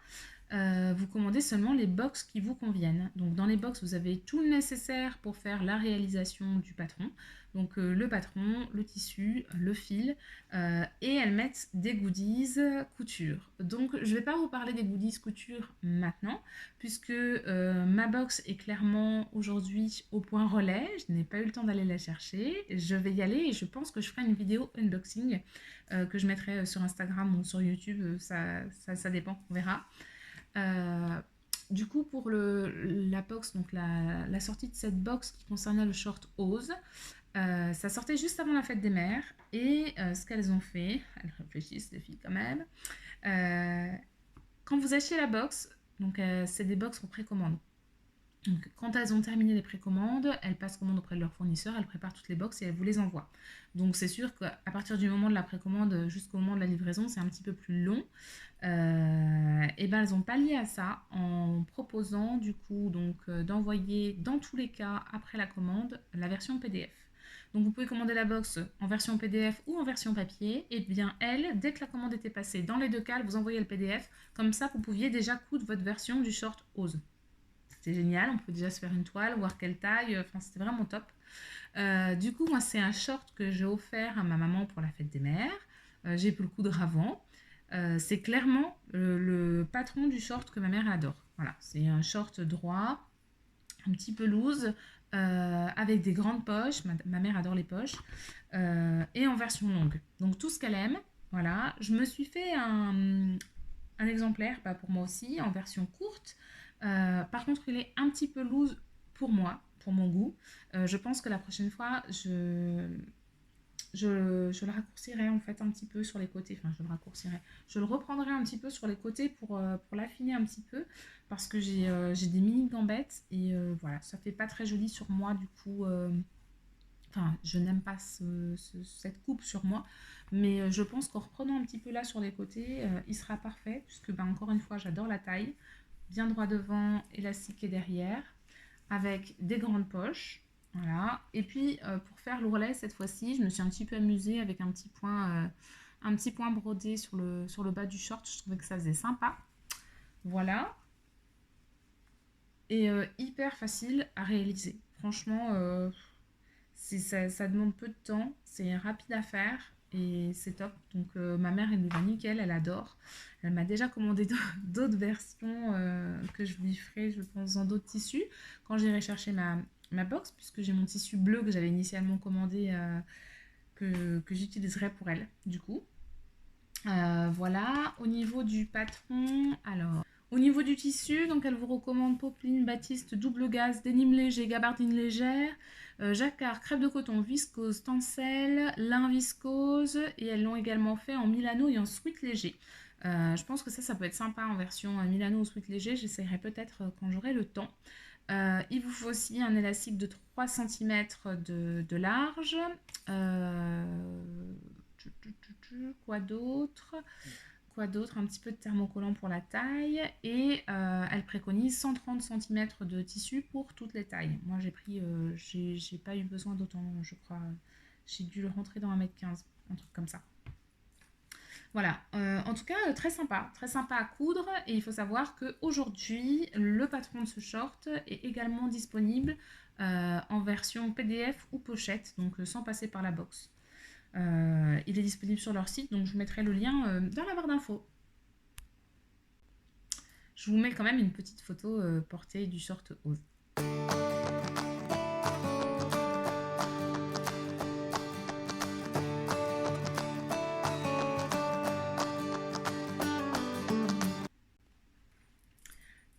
Vous commandez seulement les box qui vous conviennent. Donc dans les box, vous avez tout le nécessaire pour faire la réalisation du patron. Donc le patron, le tissu, le fil, et elles mettent des goodies couture. Donc je ne vais pas vous parler des goodies couture maintenant, puisque ma box est clairement aujourd'hui au point relais. Je n'ai pas eu le temps d'aller la chercher. Je vais y aller et je pense que je ferai une vidéo unboxing que je mettrai sur Instagram ou sur YouTube. Ça dépend, on verra. Euh, du coup, pour la box, donc la sortie de cette box qui concernait le short Ose, ça sortait juste avant la fête des mères. Et ce qu'elles ont fait, elles réfléchissent les filles quand même, quand vous achetez la box, donc c'est des box en précommande. Donc, quand elles ont terminé les précommandes, elles passent commande auprès de leur fournisseur, elles préparent toutes les box et elles vous les envoient. Donc c'est sûr qu'à partir du moment de la précommande jusqu'au moment de la livraison, c'est un petit peu plus long. Et ben elles ont pallié à ça en proposant du coup d'envoyer dans tous les cas après la commande la version PDF. Donc vous pouvez commander la box en version PDF ou en version papier. Et bien elle, dès que la commande était passée, dans les deux cas, elle vous envoyait le PDF. Comme ça, vous pouviez déjà coudre votre version du short Ose. C'était génial, on peut déjà se faire une toile, voir quelle taille, enfin c'était vraiment top. Du coup, moi c'est un short que j'ai offert à ma maman pour la fête des mères. J'ai pu le coudre avant. C'est clairement le patron du short que ma mère adore. Voilà, c'est un short droit, un petit peu loose, avec des grandes poches. Ma mère adore les poches. Et en version longue. Donc tout ce qu'elle aime. Voilà, je me suis fait un exemplaire, bah, pour moi aussi, en version courte. Par contre, il est un petit peu loose pour moi, pour mon goût. Je pense que la prochaine fois, je le raccourcirai en fait un petit peu sur les côtés. Enfin, je le raccourcirai. Je le reprendrai un petit peu sur les côtés pour l'affiner un petit peu. Parce que j'ai des mini gambettes. Et voilà, ça fait pas très joli sur moi du coup. Enfin, je n'aime pas cette coupe sur moi, mais je pense qu'en reprenant un petit peu là sur les côtés, il sera parfait, puisque ben, encore une fois, j'adore la taille, bien droit devant, élastiqué derrière, avec des grandes poches, voilà. Et puis pour faire l'ourlet cette fois-ci, je me suis un petit peu amusée avec un petit point brodé sur le bas du short. Je trouvais que ça faisait sympa, voilà, et hyper facile à réaliser. Franchement, ça demande peu de temps, c'est rapide à faire et c'est top. Donc ma mère, elle nous va nickel, elle adore. Elle m'a déjà commandé d'autres versions que je lui ferai, je pense, dans d'autres tissus quand j'irai chercher ma box, puisque j'ai mon tissu bleu que j'avais initialement commandé, que j'utiliserai pour elle, du coup. Voilà, au niveau du patron, alors... Au niveau du tissu, donc elle vous recommande popeline, batiste, double gaze, dénime léger, gabardine légère, jacquard, crêpe de coton, viscose, tencel, lin viscose, et elles l'ont également fait en Milano et en sweat léger. Je pense que ça peut être sympa en version Milano ou sweat léger, j'essaierai peut-être quand j'aurai le temps. Il vous faut aussi un élastique de 3 cm de large. Quoi d'autre Quoi d'autre? Un petit peu de thermocollant pour la taille. Et elle préconise 130 cm de tissu pour toutes les tailles. Moi j'ai pas eu besoin d'autant, je crois. J'ai dû le rentrer dans 1,15 m, un truc comme ça. Voilà, en tout cas très sympa à coudre. Et il faut savoir qu'aujourd'hui, le patron de ce short est également disponible en version PDF ou pochette, donc sans passer par la box. Il est disponible sur leur site, donc je vous mettrai le lien dans la barre d'infos. Je vous mets quand même une petite photo portée du short Ose.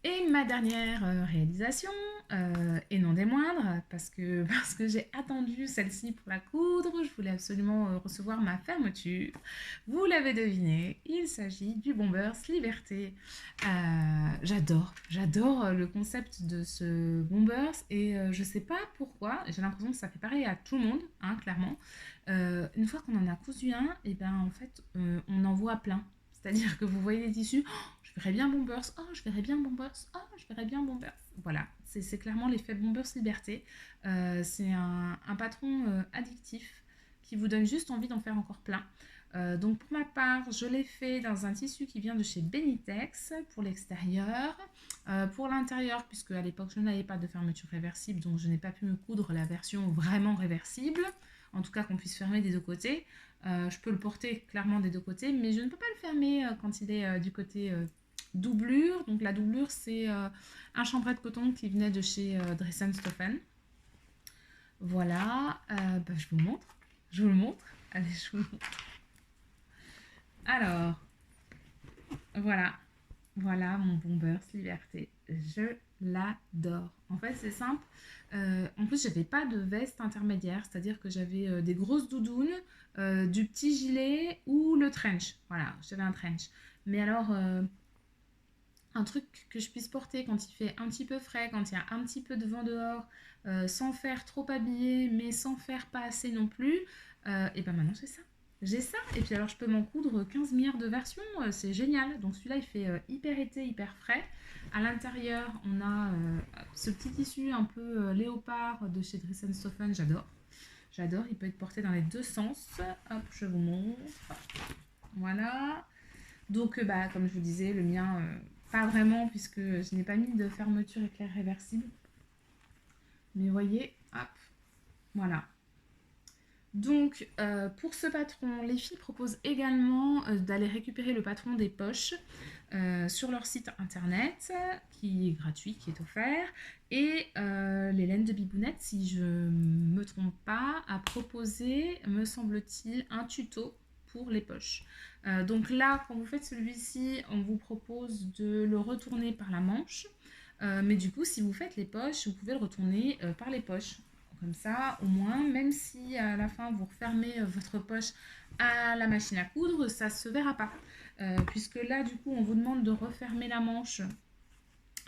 Et ma dernière réalisation, et non des moindres, parce que j'ai attendu celle-ci pour la coudre, je voulais absolument recevoir ma fermeture. Vous l'avez deviné, il s'agit du Bombers Liberté. J'adore le concept de ce Bombers, et je sais pas pourquoi, j'ai l'impression que ça fait pareil à tout le monde, hein, clairement. Une fois qu'on en a cousu un, et ben en fait on en voit plein. C'est-à-dire que vous voyez les tissus, oh, je verrais bien Bombers, oh, je verrais bien Bombers, oh, je verrais bien Bombers. Voilà, c'est clairement l'effet Bombers Liberté. C'est un patron addictif qui vous donne juste envie d'en faire encore plein. Donc pour ma part, je l'ai fait dans un tissu qui vient de chez Benitex pour l'extérieur. Pour l'intérieur, puisque à l'époque je n'avais pas de fermeture réversible, donc je n'ai pas pu me coudre la version vraiment réversible, en tout cas qu'on puisse fermer des deux côtés. Je peux le porter clairement des deux côtés, mais je ne peux pas le fermer quand il est du côté doublure. Donc la doublure, c'est un chambray de coton qui venait de chez Dresden-Stoffen. Voilà, je vous montre. Je vous le montre. Allez, je vous le montre. Alors, voilà. Voilà mon Bombers Liberté. Je l'adore. En fait, c'est simple. En plus, j'avais pas de veste intermédiaire, c'est-à-dire que j'avais des grosses doudounes, du petit gilet ou le trench. Voilà, j'avais un trench. Mais alors, un truc que je puisse porter quand il fait un petit peu frais, quand il y a un petit peu de vent dehors, sans faire trop habillé, mais sans faire pas assez non plus, et ben maintenant c'est ça. J'ai ça, et puis alors je peux m'en coudre 15 milliards de versions, c'est génial. Donc celui-là il fait hyper été, hyper frais. À l'intérieur, on a ce petit tissu un peu léopard de chez Dresden-Stoffen, j'adore. J'adore, il peut être porté dans les deux sens. Hop, je vous montre. Voilà. Donc, comme je vous disais, le mien, pas vraiment, puisque je n'ai pas mis de fermeture éclair réversible. Mais voyez, hop, voilà. Donc, pour ce patron, les filles proposent également d'aller récupérer le patron des poches sur leur site internet, qui est gratuit, qui est offert. Et les laines de Bibounette, si je ne me trompe pas, a proposé, me semble-t-il, un tuto pour les poches. Donc là, quand vous faites celui-ci, on vous propose de le retourner par la manche. Mais du coup, si vous faites les poches, vous pouvez le retourner par les poches. Comme ça, au moins, même si à la fin vous refermez votre poche à la machine à coudre, ça ne se verra pas. Puisque là, du coup, on vous demande de refermer la manche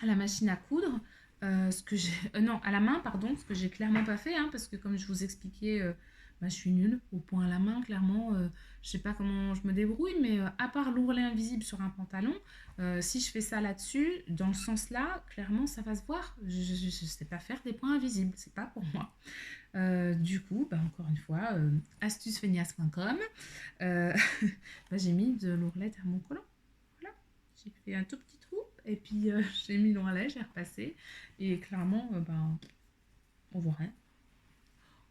à la machine à coudre. Ce que j'ai... non, à la main, pardon, ce que j'ai clairement pas fait, hein, parce que comme je vous expliquais, je suis nulle au point à la main, clairement. Je sais pas comment je me débrouille, mais à part l'ourlet invisible sur un pantalon, si je fais ça là-dessus, dans le sens là, clairement, ça va se voir. Je sais pas faire des points invisibles, c'est pas pour moi. Du coup, encore une fois, astucefeignasse.com, j'ai mis de l'ourlet thermocollant. Voilà, j'ai fait un tout petit trou et puis j'ai mis l'ourlet, j'ai repassé et clairement, on voit rien.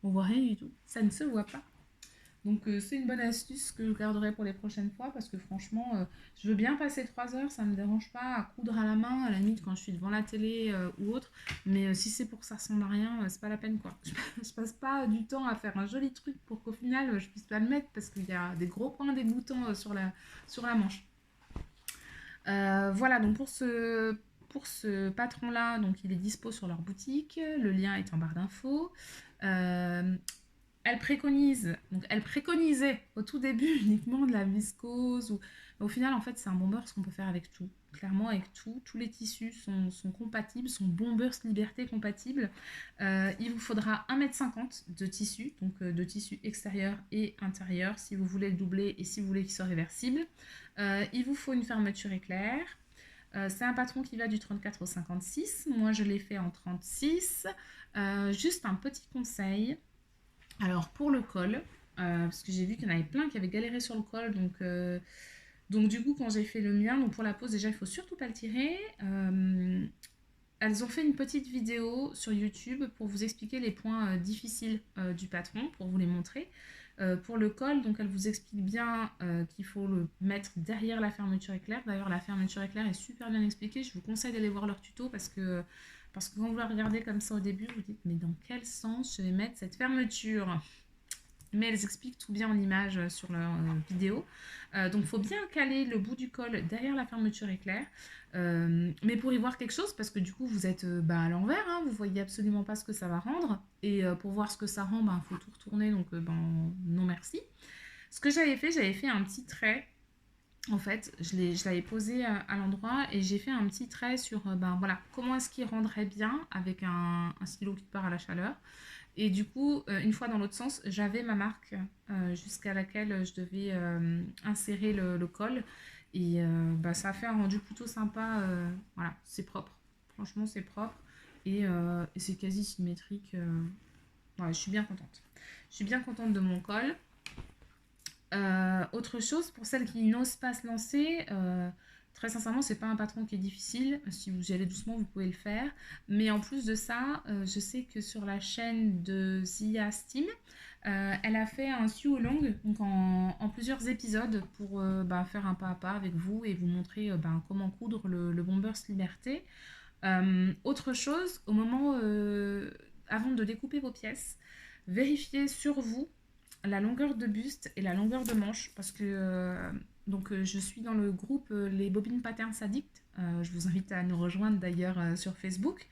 On voit rien du tout, ça ne se voit pas. Donc c'est une bonne astuce que je garderai pour les prochaines fois parce que franchement, je veux bien passer 3 heures, ça ne me dérange pas à coudre à la main, à la limite quand je suis devant la télé ou autre, mais si c'est pour que ça ressemble à rien, c'est pas la peine quoi. Je passe pas du temps à faire un joli truc pour qu'au final je puisse pas le mettre parce qu'il y a des gros points dégoûtants sur la manche. Voilà, donc pour ce patron-là, donc il est dispo sur leur boutique, le lien est en barre d'infos. Elle préconisait au tout début uniquement de la viscose. Au final, en fait, c'est un bombers qu'on peut faire avec tout. Clairement, avec tout. Tous les tissus sont compatibles, sont bombers liberté compatibles. Il vous faudra 1,50 m de tissu, donc de tissu extérieur et intérieur, si vous voulez le doubler et si vous voulez qu'il soit réversible. Il vous faut une fermeture éclair. C'est un patron qui va du 34 au 56. Moi, je l'ai fait en 36. Juste un petit conseil. Alors pour le col, parce que j'ai vu qu'il y en avait plein qui avaient galéré sur le col, donc du coup quand j'ai fait le mien, donc pour la pose déjà il faut surtout pas le tirer. Elles ont fait une petite vidéo sur YouTube pour vous expliquer les points difficiles du patron, pour vous les montrer. Pour le col, donc elle vous explique bien qu'il faut le mettre derrière la fermeture éclair. D'ailleurs la fermeture éclair est super bien expliquée, je vous conseille d'aller voir leur tuto parce que quand vous la regardez comme ça au début, vous dites mais dans quel sens je vais mettre cette fermeture? Mais elles expliquent tout bien en image sur leur vidéo. Donc il faut bien caler le bout du col derrière la fermeture éclair. Mais pour y voir quelque chose, parce que du coup vous êtes à l'envers, hein, vous voyez absolument pas ce que ça va rendre. Et pour voir ce que ça rend, il faut tout retourner, donc non merci. Ce que j'avais fait un petit trait. En fait, je l'avais posé à l'endroit et j'ai fait un petit trait sur voilà, comment est-ce qu'il rendrait bien avec un stylo qui part à la chaleur. Et du coup, une fois dans l'autre sens, j'avais ma marque jusqu'à laquelle je devais insérer le col. Et ça a fait un rendu plutôt sympa. Voilà, c'est propre. Franchement, c'est propre. Et c'est quasi symétrique. Voilà, je suis bien contente. Je suis bien contente de mon col. Autre chose, pour celles qui n'osent pas se lancer, très sincèrement, c'est pas un patron qui est difficile. Si vous y allez doucement, vous pouvez le faire. Mais en plus de ça, je sais que sur la chaîne de Zia Steam, elle a fait un sew along, donc en plusieurs épisodes, pour faire un pas à pas avec vous et vous montrer comment coudre le Bombers Liberté. Autre chose, avant de découper vos pièces, vérifiez sur vous la longueur de buste et la longueur de manche parce que je suis dans le groupe Les Bobines Patterns Addicts. Je vous invite à nous rejoindre d'ailleurs sur Facebook.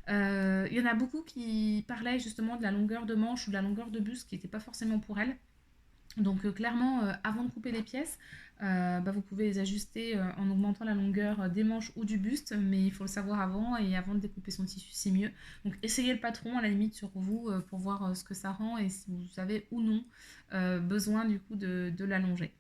Il y en a beaucoup qui parlaient justement de la longueur de manche ou de la longueur de buste qui n'était pas forcément pour elles. Donc clairement, avant de couper les pièces, vous pouvez les ajuster en augmentant la longueur des manches ou du buste, mais il faut le savoir avant, et avant de découper son tissu, c'est mieux. Donc essayez le patron à la limite sur vous pour voir ce que ça rend et si vous avez ou non besoin du coup de l'allonger.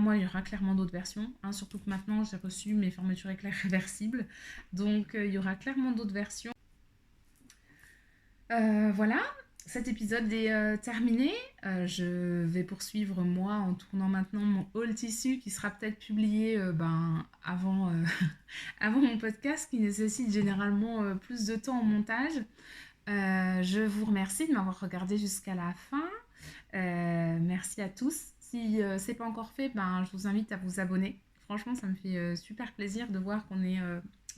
Moi, il y aura clairement d'autres versions, hein, surtout que maintenant j'ai reçu mes fermetures éclairs réversibles, donc il y aura clairement d'autres versions. Voilà, cet épisode est terminé. Je vais poursuivre moi en tournant maintenant mon haul tissu qui sera peut-être publié avant, avant mon podcast qui nécessite généralement plus de temps en montage. Je vous remercie de m'avoir regardé jusqu'à la fin. Merci à tous. Si c'est pas encore fait, je vous invite à vous abonner. Franchement, ça me fait super plaisir de voir qu'on est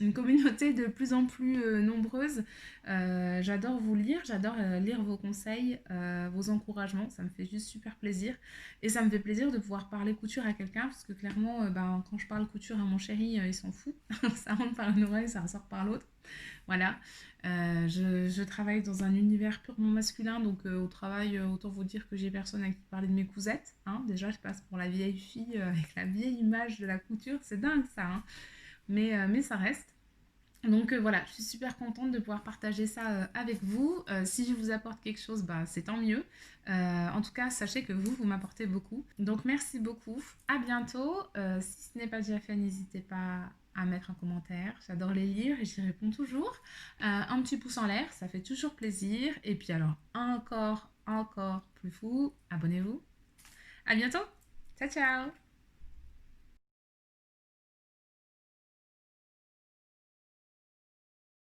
une communauté de plus en plus nombreuse. J'adore vous lire, j'adore lire vos conseils, vos encouragements. Ça me fait juste super plaisir. Et ça me fait plaisir de pouvoir parler couture à quelqu'un parce que clairement, quand je parle couture à mon chéri, il s'en fout. Ça rentre par une oreille, ça ressort par l'autre. Voilà. Je travaille dans un univers purement masculin, donc au travail, autant vous dire que j'ai personne à qui parler de mes cousettes. Hein. Déjà, je passe pour la vieille fille avec la vieille image de la couture. C'est dingue ça, hein. Mais ça reste. Donc voilà, je suis super contente de pouvoir partager ça avec vous. Si je vous apporte quelque chose, c'est tant mieux. En tout cas, sachez que vous m'apportez beaucoup. Donc merci beaucoup. À bientôt. Si ce n'est pas déjà fait, n'hésitez pas à mettre un commentaire. J'adore les lire et j'y réponds toujours. Un petit pouce en l'air, ça fait toujours plaisir. Et puis alors, encore plus fou, abonnez-vous. À bientôt. Ciao, ciao.